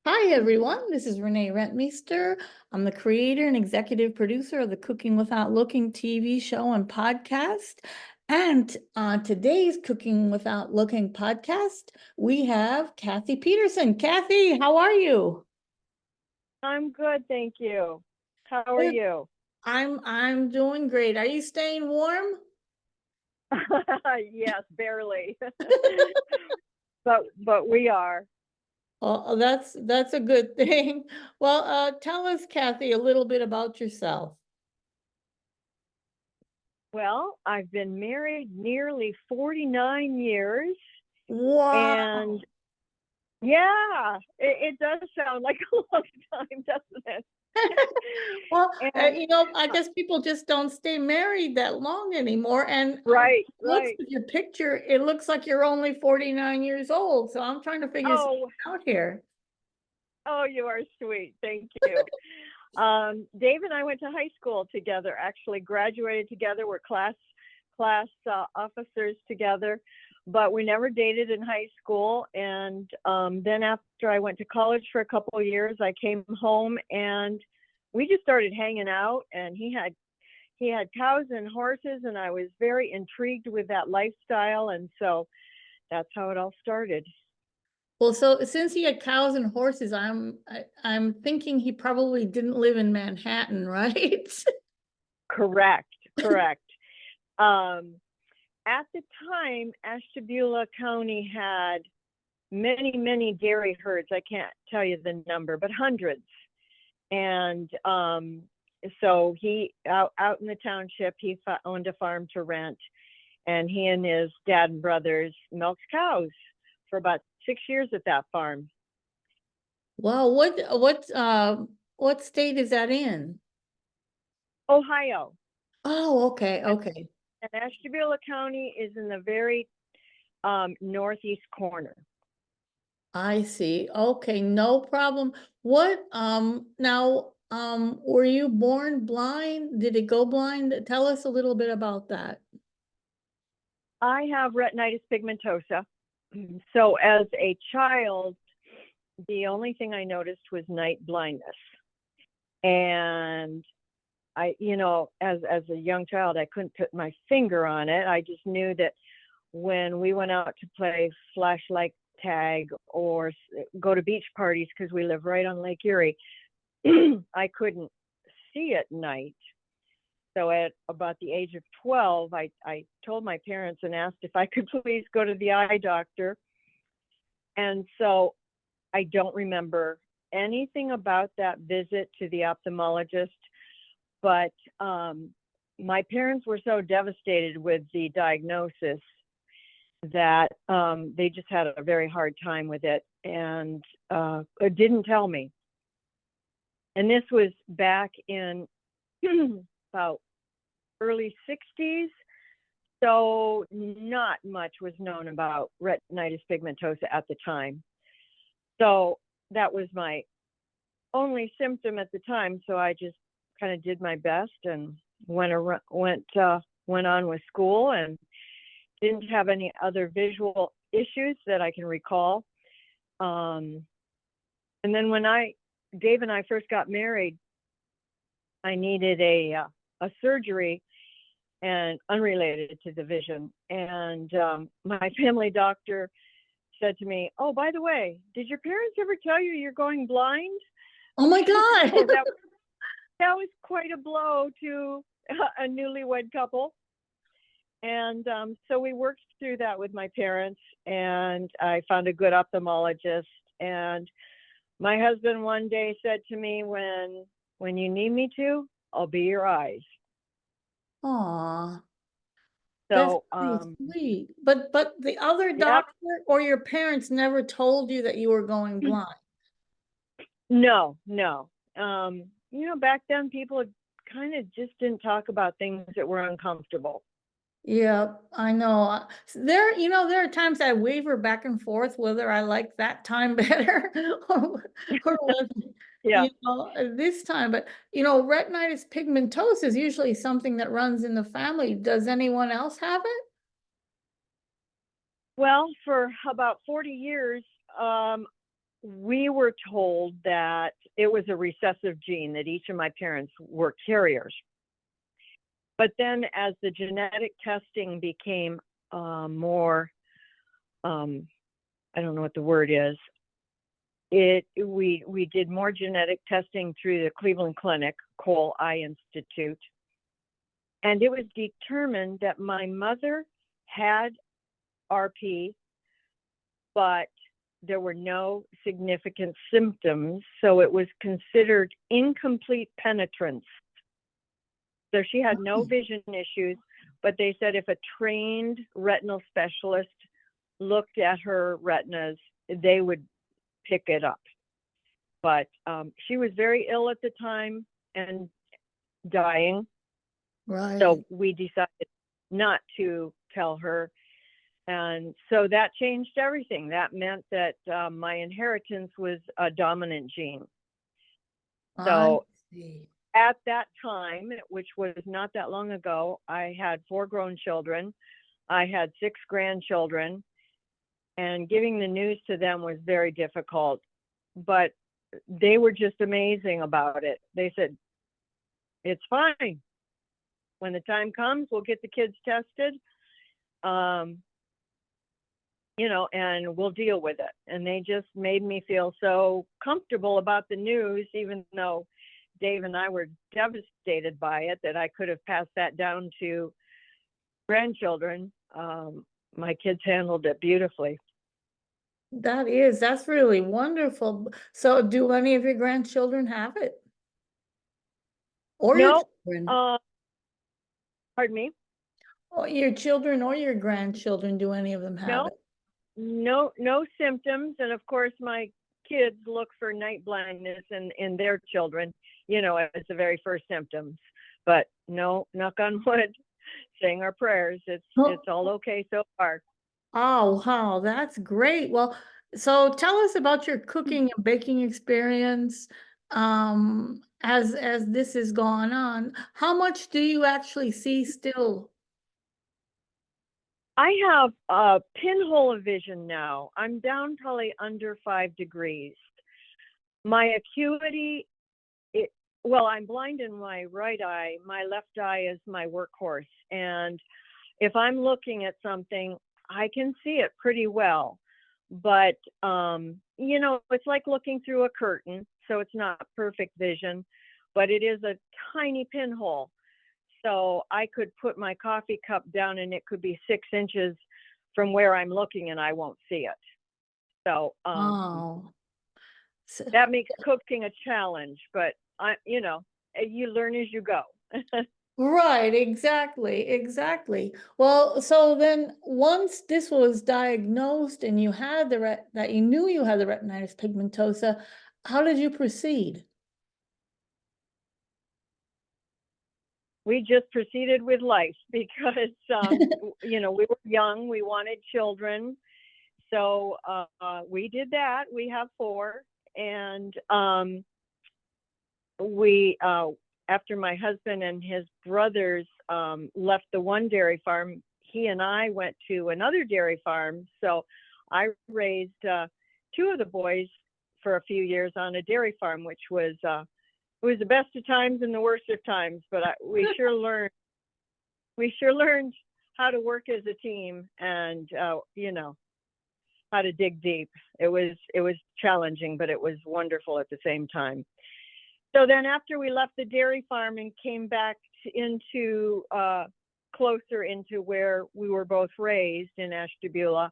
Hi, everyone. This is Renee Rentmeester. I'm the creator and executive producer of the Cooking Without Looking TV show and podcast. And on today's Cooking Without Looking podcast, we have Kathy Peterson. Kathy, how are you? I'm good, thank you. How are Good. you? I'm doing great. Are you staying warm? Yes, barely. But we are. Oh, that's a good thing. Well, tell us, Kathy, a little bit about yourself. Well, I've been married nearly 49 years, Wow. and yeah, it does sound like a long time, doesn't it? Well, And I guess people just don't stay married that long anymore. And right, looks right. at your picture, it looks like you're only 49 years old. So I'm trying to figure something Oh, out here. oh, you are sweet. Thank you. Dave and I went to high school together. Actually, graduated together. We're class officers together, but we never dated in high school. And then after I went to college for a couple of years, I came home and we just started hanging out. And he had cows and horses, and I was very intrigued with that lifestyle. And so that's how it all started. Well, so since he had cows and horses, I'm thinking he probably didn't live in Manhattan, right? Correct, correct. Um, at the time, Ashtabula County had many dairy herds. I can't tell you the number, but hundreds. And so he out in the township, he owned a farm to rent, and he and his dad and brothers milked cows for about 6 years at that farm. Wow, what state is that in? Ohio. Oh, okay, And, okay. and Ashtabula County is in the very northeast corner. I see. Okay, no problem. What, now, were you born blind? Did it go blind? Tell us a little bit about that. I have retinitis pigmentosa. So as a child, the only thing I noticed was night blindness. And as a young child, I couldn't put my finger on it. I just knew that when we went out to play flashlight tag or go to beach parties, because we live right on Lake Erie, I couldn't see at night. So at about the age of 12, I told my parents and asked if I could please go to the eye doctor. And so I don't remember anything about that visit to the ophthalmologist, but my parents were so devastated with the diagnosis that they just had a very hard time with it and didn't tell me. And this was back in about early 60s. So not much was known about retinitis pigmentosa at the time. So that was my only symptom at the time. So I just kind of did my best and went on with school and didn't have any other visual issues that I can recall. And then when Dave and I first got married, I needed a surgery and unrelated to the vision. And my family doctor said to me, "Oh, by the way, did your parents ever tell you you're going blind?" Oh my God. So that was quite a blow to a newlywed couple. And so we worked through that with my parents, and I found a good ophthalmologist. And my husband one day said to me, when you need me to, I'll be your eyes. Aw, that's So pretty sweet. But the other yep, doctor or your parents never told you that you were going blind. no. Back then people kind of just didn't talk about things that were uncomfortable. Yeah, I know. There are times I waver back and forth whether I like that time better or whether, Yeah. this time. But, retinitis pigmentosa is usually something that runs in the family. Does anyone else have it? Well, for about 40 years, we were told that it was a recessive gene, that each of my parents were carriers. But then as the genetic testing became more, I don't know what the word is, we did more genetic testing through the Cleveland Clinic, Cole Eye Institute, and it was determined that my mother had RP, but there were no significant symptoms, so it was considered incomplete penetrance. So she had no vision issues, but they said if a trained retinal specialist looked at her retinas, they would pick it up. But she was very ill at the time and dying. Right. So we decided not to tell her. And so that changed everything. That meant that my inheritance was a dominant gene. So at that time, which was not that long ago, I had 4 grown children. I had 6 grandchildren, and giving the news to them was very difficult. But they were just amazing about it. They said, it's fine. When the time comes, we'll get the kids tested. You know, and we'll deal with it. And they just made me feel so comfortable about the news, even though Dave and I were devastated by it, that I could have passed that down to grandchildren. My kids handled it beautifully. That's really wonderful. So do any of your grandchildren have it? Or your No, children? pardon me? Or your children or your grandchildren, do any of them have No, it? no symptoms. And of course, my kids look for night blindness in their children, you know, as the very first symptoms. But no, knock on wood, saying our prayers, it's all okay so far. Oh, wow, that's great. Well, so tell us about your cooking and baking experience as this has gone on. How much do you actually see still? I have a pinhole of vision now. I'm down probably under 5 degrees. My acuity, well, I'm blind in my right eye. My left eye is my workhorse. And if I'm looking at something, I can see it pretty well. But, you know, it's like looking through a curtain. So it's not perfect vision, but it is a tiny pinhole. So I could put my coffee cup down and it could be 6 inches from where I'm looking and I won't see it. So Oh, so, that makes cooking a challenge, but you know, you learn as you go. right, exactly. Well, so then once this was diagnosed and you had that you knew you had the retinitis pigmentosa, how did you proceed? We just proceeded with life because, you know, we were young, we wanted children. So we did that. We have 4. And we, after my husband and his brothers left the one dairy farm, he and I went to another dairy farm. So I raised 2 of the boys for a few years on a dairy farm, which was it was the best of times and the worst of times. But we sure learned how to work as a team, and you know, how to dig deep. It was challenging, but it was wonderful at the same time. So then after we left the dairy farm and came back into closer into where we were both raised in Ashtabula,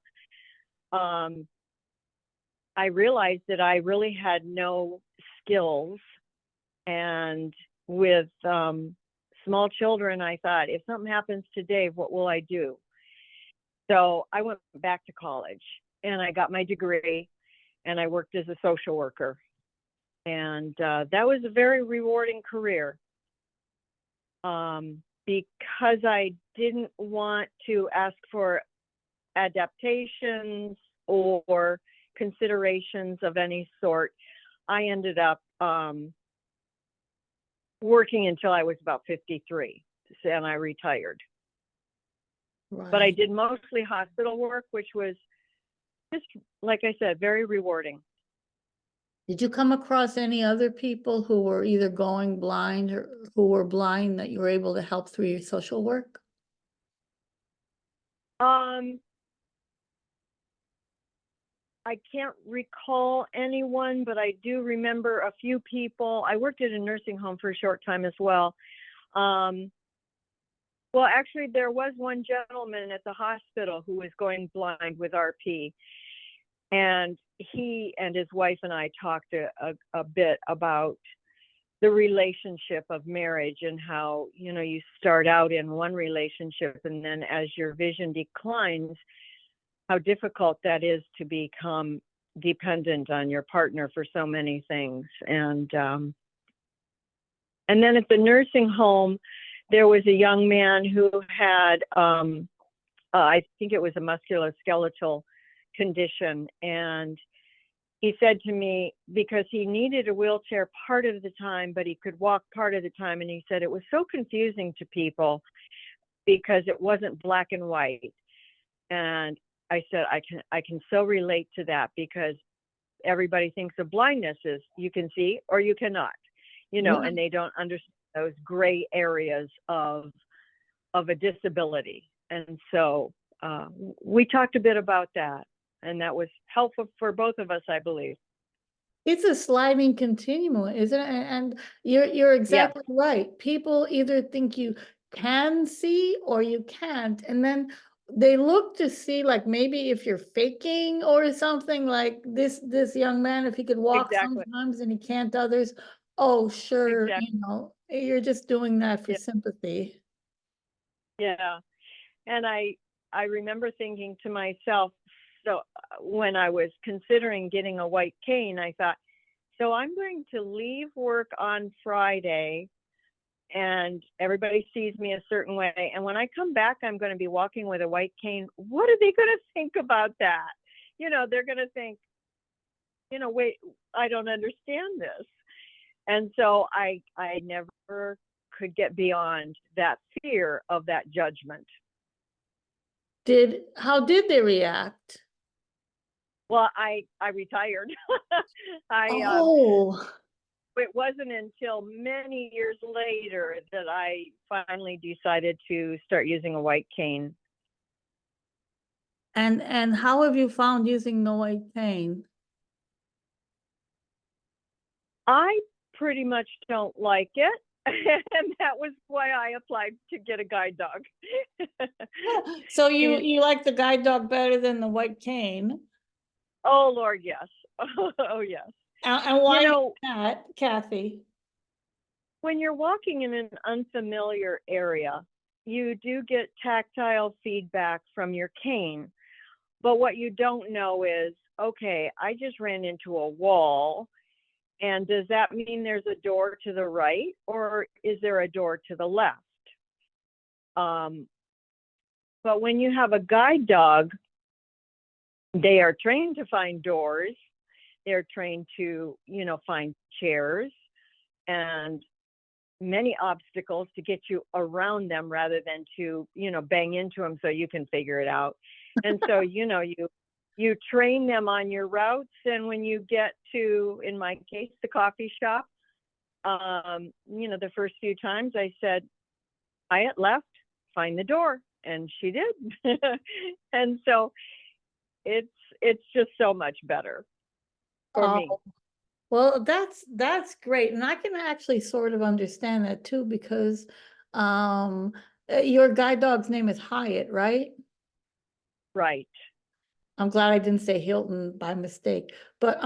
I realized that I really had no skills. And with small children, I thought, if something happens to Dave, what will I do? So I went back to college and I got my degree and I worked as a social worker. And that was a very rewarding career because I didn't want to ask for adaptations or considerations of any sort. I ended up working until I was about 53, and I retired. Right. But I did mostly hospital work, which was just, like I said, very rewarding. Did you come across any other people who were either going blind or who were blind that you were able to help through your social work? Um, I can't recall anyone, but I do remember a few people. I worked at a nursing home for a short time as well. Um, well, actually, there was one gentleman at the hospital who was going blind with RP, and he and his wife and I talked a bit about the relationship of marriage and how, you know, you start out in one relationship and then as your vision declines, how difficult that is to become dependent on your partner for so many things. And then at the nursing home, there was a young man who had, I think it was a musculoskeletal condition. And he said to me, because he needed a wheelchair part of the time, but he could walk part of the time. And he said it was so confusing to people because it wasn't black and white. And I said, I can so relate to that, because everybody thinks of blindness is you can see or you cannot, you know, Yeah. and they don't understand those gray areas of a disability. And so we talked a bit about that, and that was helpful for both of us, I believe. It's a sliding continuum, isn't it? And you're Yes, exactly right. People either think you can see or you can't, and then they look to see like maybe if you're faking or something, like this young man, if he could walk exactly. sometimes and he can't others. Oh, sure, Exactly. you're just doing that for Yeah. sympathy. Yeah. And I remember thinking to myself, so when I was considering getting a white cane, I thought, so I'm going to leave work on Friday and everybody sees me a certain way. And when I come back, I'm going to be walking with a white cane. What are they going to think about that? You know, they're going to think, you know, wait, I don't understand this. And so I never could get beyond that fear of that judgment. How did they react? Well, I retired. I Oh, It wasn't until many years later that I finally decided to start using a white cane. and how have you found using the white cane? I pretty much don't like it. And that was why I applied to get a guide dog. So you He's, you like the guide dog better than the white cane? oh Lord, yes. Oh yes. And You why is know, that, Kathy? when you're walking in an unfamiliar area, you do get tactile feedback from your cane. But what you don't know is, okay, I just ran into a wall. And does that mean there's a door to the right, or is there a door to the left? Um, but when you have a guide dog, they are trained to find doors. They're trained to, you know, find chairs and many obstacles to get you around them rather than to, you know, bang into them so you can figure it out. And so, you know, you train them on your routes. And when you get to, in my case, the coffee shop, you know, the first few times I said, Hyatt left, find the door. And she did. And so it's just so much better for me. Oh, well, that's great. And I can actually sort of understand that too, because um your guide dog's name is Hyatt, right? Right. I'm glad I didn't say Hilton by mistake. But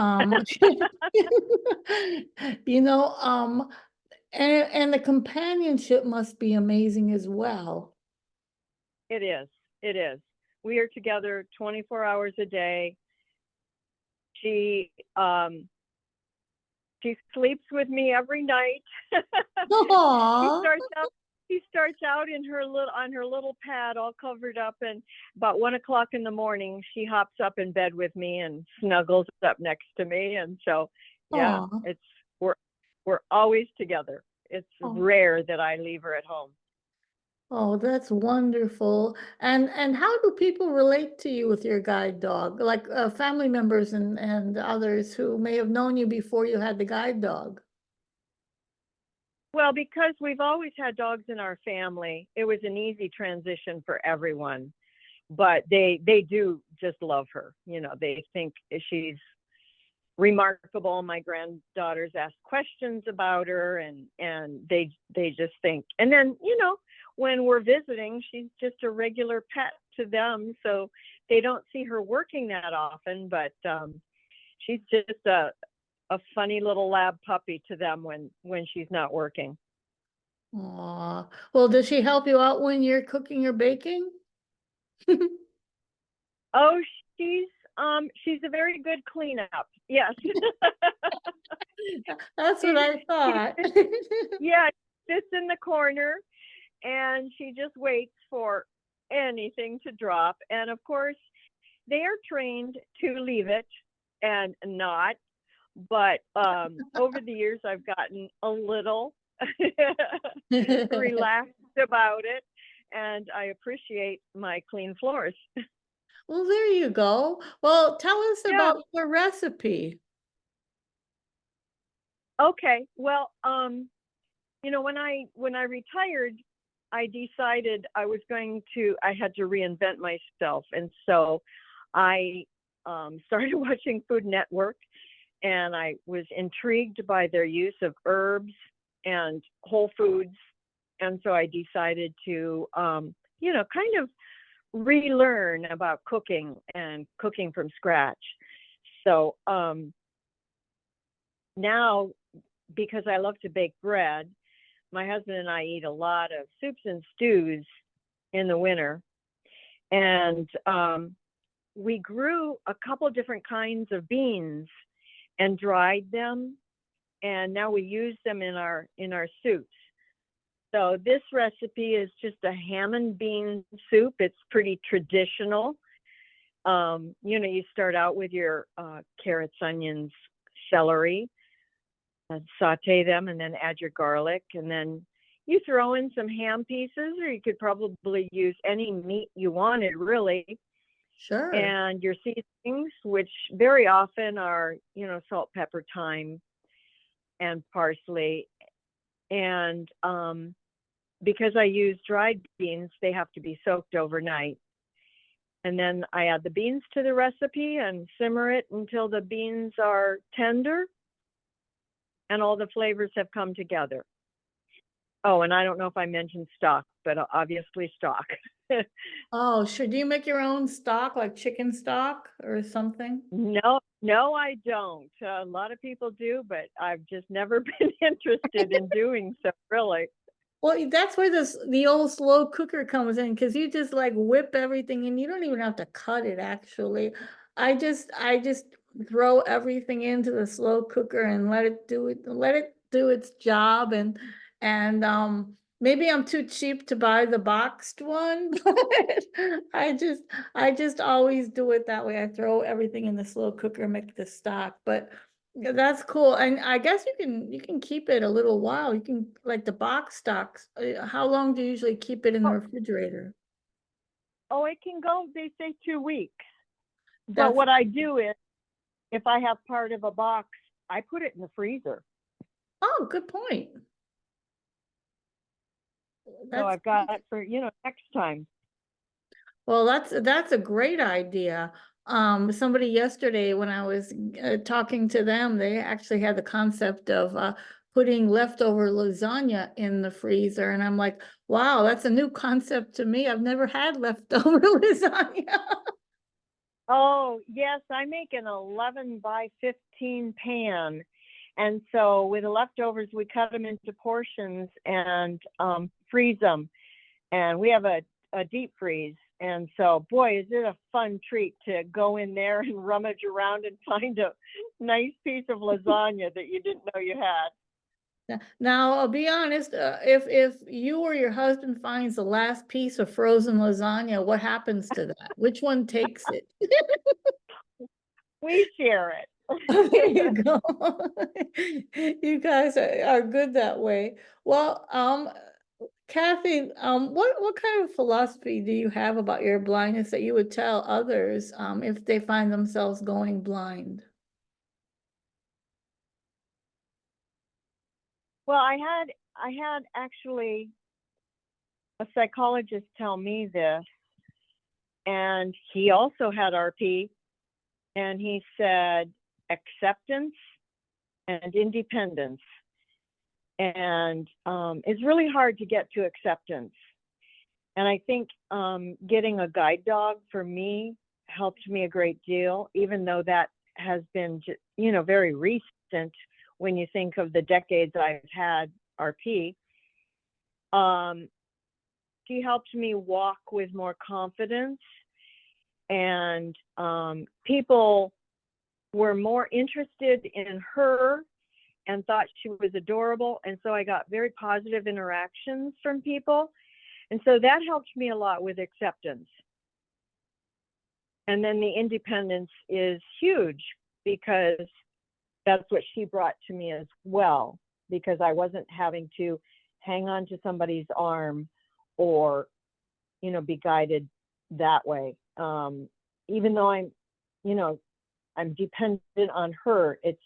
you know, and the companionship must be amazing as well. It is. It is. We are together 24 hours a day. She um she sleeps with me every night. She Aw. starts out in her little on her little pad all covered up, and about 1 o'clock in the morning she hops up in bed with me and snuggles up next to me. And so yeah, Aw. it's we're always together. It's Aw. rare that I leave her at home. Oh, that's wonderful. And how do people relate to you with your guide dog? Like family members and others who may have known you before you had the guide dog. Well, because we've always had dogs in our family, it was an easy transition for everyone. But they do just love her. You know, they think she's remarkable. My granddaughters ask questions about her, and they just think. And then, you know, when we're visiting, she's just a regular pet to them, so they don't see her working that often. But she's just a funny little lab puppy to them when she's not working. Aw. Well, does she help you out when you're cooking or baking? Oh, she's a very good cleanup. Yes. That's what I thought. Yeah, sits in the corner and she just waits for anything to drop. And of course, they are trained to leave it and not. But over the years, I've gotten a little relaxed about it, and I appreciate my clean floors. Well, there you go. Well, tell us Yeah. about your recipe. Okay. Well, you know, when I retired, I decided I had to reinvent myself, and so I started watching Food Network, and I was intrigued by their use of herbs and whole foods, and so I decided to, you know, kind of relearn about cooking and cooking from scratch. So now, because I love to bake bread, my husband and I eat a lot of soups and stews in the winter. And we grew a couple different kinds of beans and dried them. And now we use them in our soups. So this recipe is just a ham and bean soup. It's pretty traditional. You know, you start out with your carrots, onions, celery, saute them, and then add your garlic, and then you throw in some ham pieces, or you could probably use any meat you wanted, really, Sure. and your seasonings, which very often are, you know, salt, pepper, thyme, and parsley. And because I use dried beans, they have to be soaked overnight. And then I add the beans to the recipe and simmer it until the beans are tender and all the flavors have come together. Oh, and I don't know if I mentioned stock, but obviously stock. Oh, sure. Do you make your own stock, like chicken stock or something? No, no, I don't. A lot of people do, but I've just never been interested in doing so, really. Well, that's where the old slow cooker comes in because you just like whip everything and you don't even have to cut it actually. I just throw everything into the slow cooker and let it do its job and maybe I'm too cheap to buy the boxed one, but I just always do it that way. I throw everything in the slow cooker, make the stock, but yeah, that's cool. And I guess you can keep it a little while. You can like the box stocks. How long do you usually keep it in the Oh, refrigerator? oh, it can go, they say 2 weeks. But That's what I do is if I have part of a box, I put it in the freezer. oh, good point. So That's I've got it for, you know, next time. well, that's a great idea. Somebody yesterday when I was talking to them, they actually had the concept of putting leftover lasagna in the freezer, and I'm like, wow, that's a new concept to me. I've never had leftover lasagna. Oh, yes, I make an 11 by 15 pan. And so with the leftovers, we cut them into portions and freeze them. And we have a deep freeze. And so, boy, is it a fun treat to go in there and rummage around and find a nice piece of lasagna that you didn't know you had. Now, I'll be honest, if you or your husband finds the last piece of frozen lasagna, what happens to that? Which one takes it? We share There you it. go. You guys are good that way. Well, Kathy, what kind of philosophy do you have about your blindness that you would tell others, if they find themselves going blind? Well, I had actually a psychologist tell me this, and he also had RP, and he said acceptance and independence. And it's really hard to get to acceptance. And I think getting a guide dog for me helped me a great deal, even though that has been, very recent when you think of the decades I've had RP. She helped me walk with more confidence, and people were more interested in her and thought she was adorable. And so I got very positive interactions from people. And so that helped me a lot with acceptance. And then the independence is huge, because that's what she brought to me as well, because I wasn't having to hang on to somebody's arm or, be guided that way. Even though I'm dependent on her, it's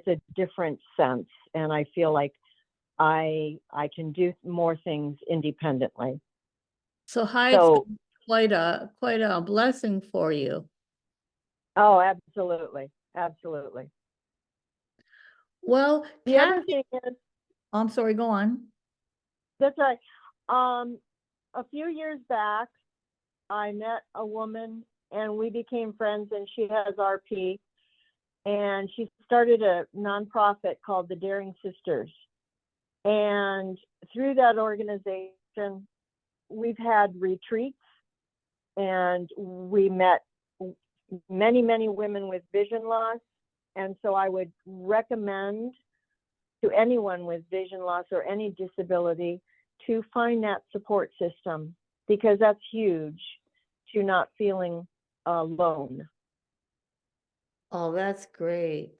a different sense. And I feel like I can do more things independently. So hide's been quite a blessing for you. Oh, absolutely. Absolutely. Well, The other Kathy, thing is, I'm sorry, go on. that's right. A few years back, I met a woman and we became friends, and she has RP, and she started a nonprofit called the Daring Sisters. And through that organization, we've had retreats, and we met many, many women with vision loss. And so I would recommend to anyone with vision loss or any disability to find that support system, because that's huge to not feeling alone. Oh, that's great.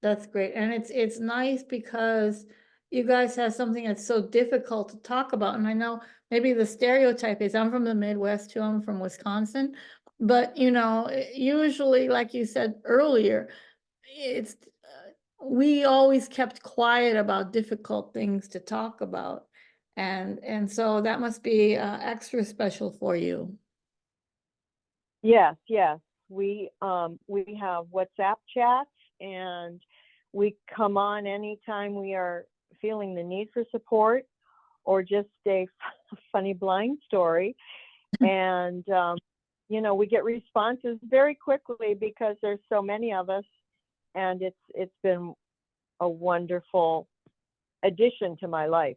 That's great. And it's nice because you guys have something that's so difficult to talk about. And I know maybe the stereotype is I'm from the Midwest too, I'm from Wisconsin. But usually, like you said earlier, it's we always kept quiet about difficult things to talk about. And so that must be extra special for you. Yes, yes. We have WhatsApp chats, and we come on anytime we are feeling the need for support, or just a funny blind story. And we get responses very quickly because there's so many of us, and it's been a wonderful addition to my life.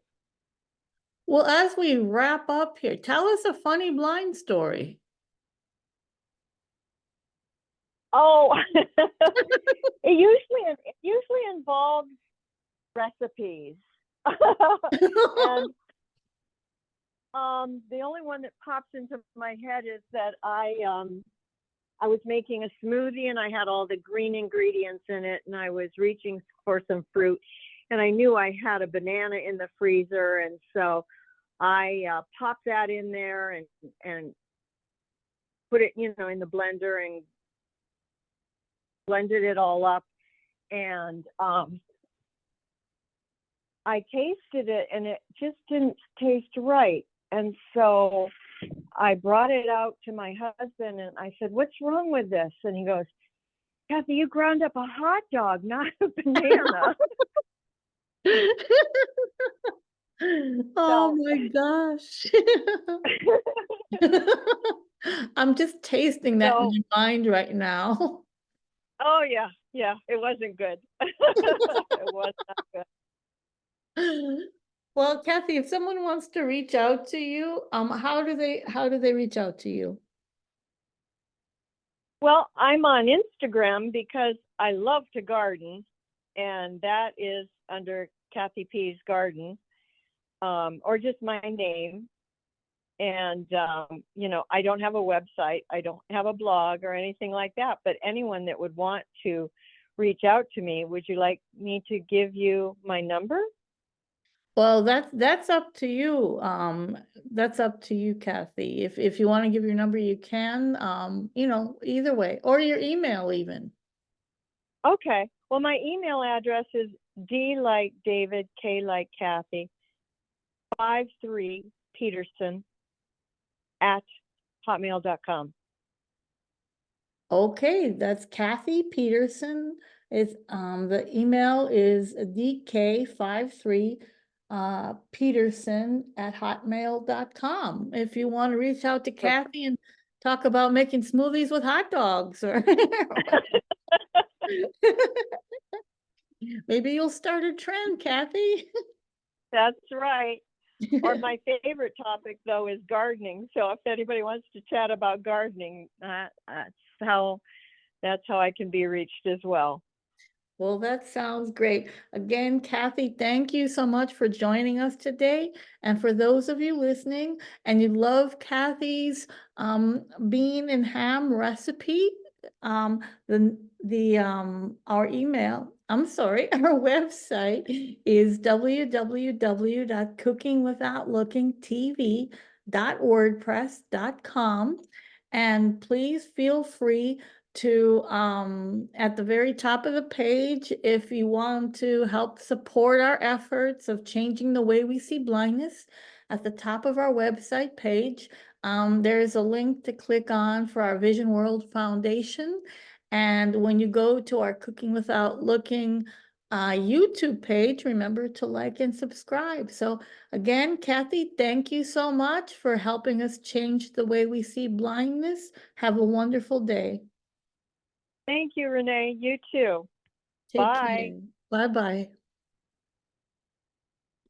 Well, as we wrap up here, tell us a funny blind story. Oh, it usually involves recipes. And the only one that pops into my head is that I was making a smoothie, and I had all the green ingredients in it, and I was reaching for some fruit, and I knew I had a banana in the freezer, and so I popped that in there and put it, in the blender, and blended it all up. And I tasted it, and it just didn't taste right. And so I brought it out to my husband, and I said, "What's wrong with this?" And he goes, "Kathy, you ground up a hot dog, not a banana." Oh my gosh. I'm just tasting that in So, my mind right now. oh yeah, it wasn't good. It was not good. Well, Kathy, if someone wants to reach out to you, how do they reach out to you? Well, I'm on Instagram because I love to garden, and that is under Kathy P's Garden, or just my name. And I don't have a website, I don't have a blog or anything like that. But anyone that would want to reach out to me, would you like me to give you my number? Well, that's up to you. That's up to you, Kathy. If you want to give your number, you can, either way, or your email even. Okay. Well, my email address is D like David, K like Kathy, 53 Peterson at hotmail.com. Okay, that's Kathy Peterson. It's the email is DK53 Peterson at hotmail.com. If you want to reach out to Kathy and talk about making smoothies with hot dogs or maybe you'll start a trend, Kathy. That's right. Or my favorite topic though is gardening. So if anybody wants to chat about gardening, that's how I can be reached as well. Well, that sounds great. Again, Kathy, thank you so much for joining us today. And for those of you listening and you love Kathy's bean and ham recipe, our email, I'm sorry, our website is www.cookingwithoutlookingtv.wordpress.com. And please feel free to at the very top of the page, if you want to help support our efforts of changing the way we see blindness, at the top of our website page, there's a link to click on for our Vision World Foundation. And when you go to our Cooking Without Looking YouTube page, remember to like and subscribe. So again, Kathy, thank you so much for helping us change the way we see blindness. Have a wonderful day. Thank you, Renee. You too. Take Bye. care. Bye-bye.